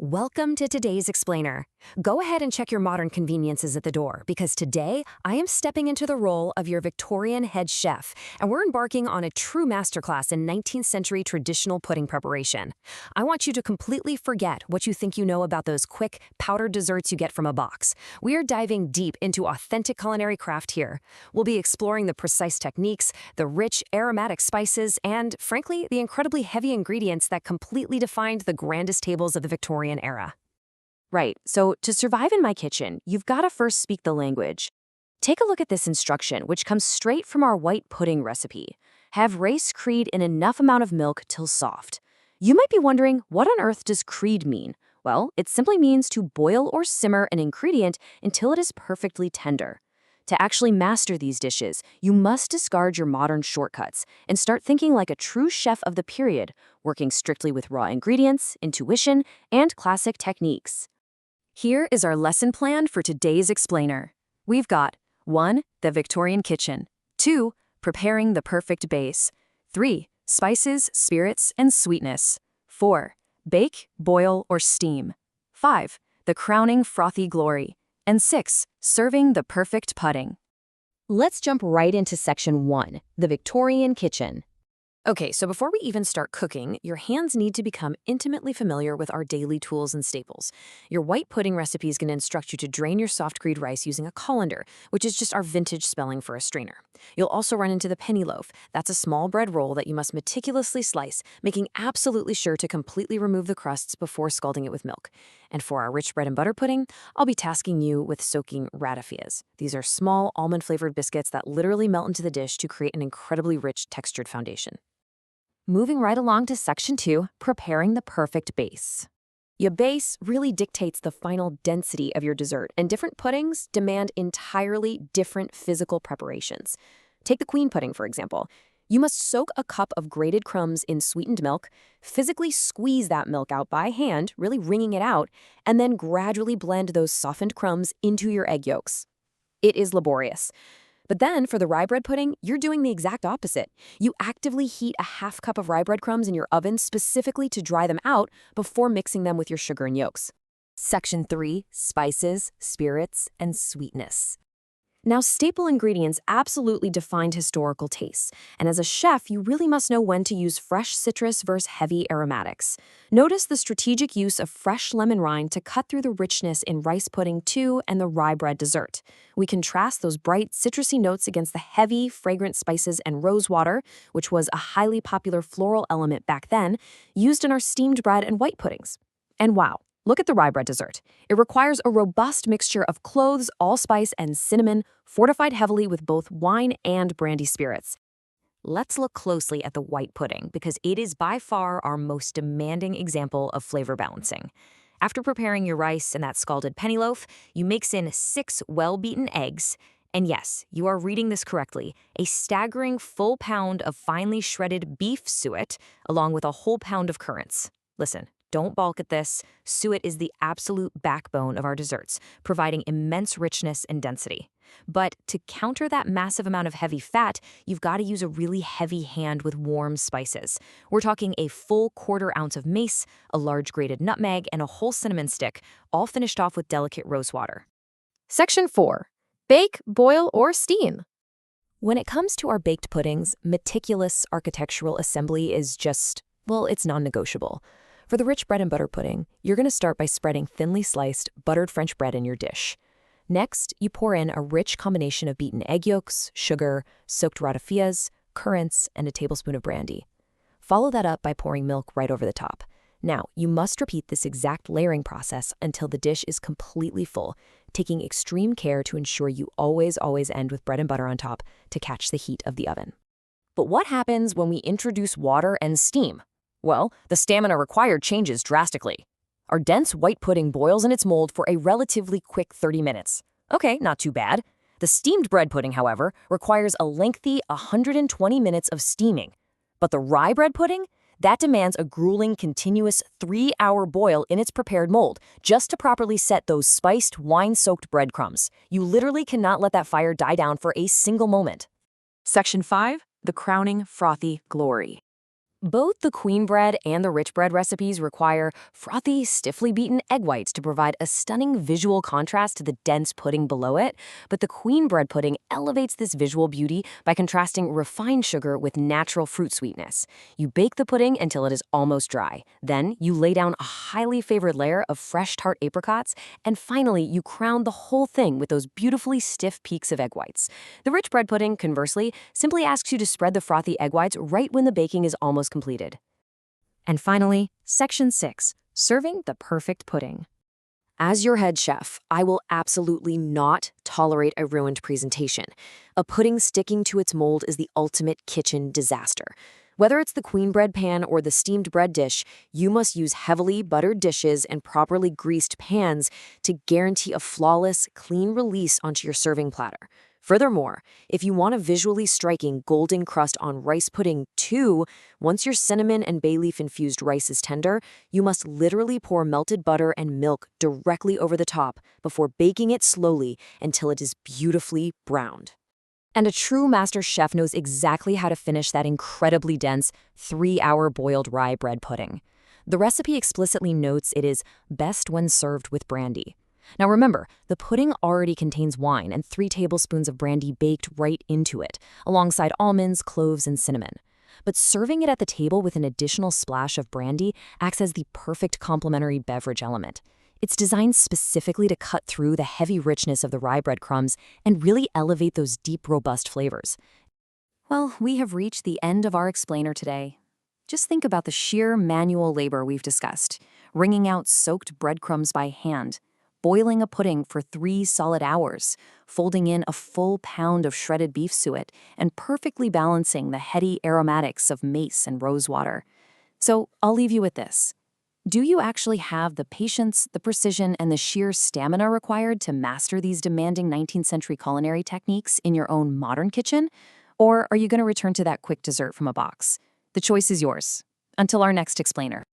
Welcome to today's Explainer. Go ahead and check your modern conveniences at the door because today I am stepping into the role of your Victorian head chef, and we're embarking on a true masterclass in 19th century traditional pudding preparation. I want you to completely forget what you think you know about those quick, powdered desserts you get from a box. We are diving deep into authentic culinary craft here. We'll be exploring the precise techniques, the rich, aromatic spices, and, frankly, the incredibly heavy ingredients that completely defined the grandest tables of the Victorian era. Right, so to survive in my kitchen, you've got to first speak the language. Take a look at this instruction, which comes straight from our white pudding recipe. Have rice creed in enough amount of milk till soft. You might be wondering, what on earth does creed mean? Well, it simply means to boil or simmer an ingredient until it is perfectly tender. To actually master these dishes, you must discard your modern shortcuts and start thinking like a true chef of the period, working strictly with raw ingredients, intuition, and classic techniques. Here is our lesson plan for today's Explainer. We've got 1. The Victorian kitchen. 2. Preparing the perfect base. 3. Spices, spirits, and sweetness. 4. Bake, boil, or steam. 5. The crowning frothy glory. And 6. Serving the perfect pudding. Let's jump right into section 1, the Victorian kitchen. Okay, so before we even start cooking, your hands need to become intimately familiar with our daily tools and staples. Your white pudding recipe is going to instruct you to drain your soft green rice using a colander, which is just our vintage spelling for a strainer. You'll also run into the penny loaf. That's a small bread roll that you must meticulously slice, making absolutely sure to completely remove the crusts before scalding it with milk. And for our rich bread and butter pudding, I'll be tasking you with soaking ratafias. These are small almond-flavored biscuits that literally melt into the dish to create an incredibly rich textured foundation. Moving right along to section 2, preparing the perfect base. Your base really dictates the final density of your dessert, and different puddings demand entirely different physical preparations. Take the queen pudding, for example. You must soak a cup of grated crumbs in sweetened milk, physically squeeze that milk out by hand, really wringing it out, and then gradually blend those softened crumbs into your egg yolks. It is laborious. But then, for the rye bread pudding, you're doing the exact opposite. You actively heat a half cup of rye breadcrumbs in your oven specifically to dry them out before mixing them with your sugar and yolks. Section 3, spices, spirits, and sweetness. Now, staple ingredients absolutely defined historical tastes, and as a chef, you really must know when to use fresh citrus versus heavy aromatics. Notice the strategic use of fresh lemon rind to cut through the richness in rice pudding 2 and the rye bread dessert. We contrast those bright, citrusy notes against the heavy, fragrant spices and rose water, which was a highly popular floral element back then, used in our steamed bread and white puddings. And wow! Look at the rye bread dessert. It requires a robust mixture of cloves, allspice, and cinnamon, fortified heavily with both wine and brandy spirits. Let's look closely at the white pudding because it is by far our most demanding example of flavor balancing. After preparing your rice and that scalded penny loaf, you mix in 6 well-beaten eggs. And yes, you are reading this correctly, a staggering full pound of finely shredded beef suet, along with a whole pound of currants. Listen. Don't balk at this. Suet is the absolute backbone of our desserts, providing immense richness and density. But to counter that massive amount of heavy fat, you've got to use a really heavy hand with warm spices. We're talking a full 1/4 ounce of mace, a large grated nutmeg, and a whole cinnamon stick, all finished off with delicate rose water. Section 4. Bake, boil, or steam. When it comes to our baked puddings, meticulous architectural assembly is just, well, it's non-negotiable. For the rich bread and butter pudding, you're going to start by spreading thinly sliced, buttered French bread in your dish. Next, you pour in a rich combination of beaten egg yolks, sugar, soaked ratafias, currants, and a tablespoon of brandy. Follow that up by pouring milk right over the top. Now, you must repeat this exact layering process until the dish is completely full, taking extreme care to ensure you always end with bread and butter on top to catch the heat of the oven. But what happens when we introduce water and steam? Well, the stamina required changes drastically. Our dense white pudding boils in its mold for a relatively quick 30 minutes. Okay, not too bad. The steamed bread pudding, however, requires a lengthy 120 minutes of steaming. But the rye bread pudding? That demands a grueling, continuous 3-hour boil in its prepared mold, just to properly set those spiced, wine-soaked breadcrumbs. You literally cannot let that fire die down for a single moment. Section 5. The crowning frothy glory. Both the queen bread and the rich bread recipes require frothy, stiffly beaten egg whites to provide a stunning visual contrast to the dense pudding below it, but the queen bread pudding elevates this visual beauty by contrasting refined sugar with natural fruit sweetness. You bake the pudding until it is almost dry. Then you lay down a highly favored layer of fresh tart apricots, and finally you crown the whole thing with those beautifully stiff peaks of egg whites. The rich bread pudding, conversely, simply asks you to spread the frothy egg whites right when the baking is almost completed. And finally, Section 6, Serving the Perfect Pudding. As your head chef, I will absolutely not tolerate a ruined presentation. A pudding sticking to its mold is the ultimate kitchen disaster. Whether it's the queen bread pan or the steamed bread dish, you must use heavily buttered dishes and properly greased pans to guarantee a flawless, clean release onto your serving platter. Furthermore, if you want a visually striking golden crust on rice pudding too, once your cinnamon and bay leaf infused rice is tender, you must literally pour melted butter and milk directly over the top before baking it slowly until it is beautifully browned. And a true master chef knows exactly how to finish that incredibly dense, 3-hour boiled rye bread pudding. The recipe explicitly notes it is best when served with brandy. Now remember, the pudding already contains wine and 3 tablespoons of brandy baked right into it, alongside almonds, cloves, and cinnamon. But serving it at the table with an additional splash of brandy acts as the perfect complementary beverage element. It's designed specifically to cut through the heavy richness of the rye breadcrumbs and really elevate those deep, robust flavors. Well, we have reached the end of our explainer today. Just think about the sheer manual labor we've discussed, wringing out soaked breadcrumbs by hand, boiling a pudding for 3 solid hours, folding in a full pound of shredded beef suet, and perfectly balancing the heady aromatics of mace and rosewater. So I'll leave you with this. Do you actually have the patience, the precision, and the sheer stamina required to master these demanding 19th century culinary techniques in your own modern kitchen? Or are you going to return to that quick dessert from a box? The choice is yours. Until our next explainer.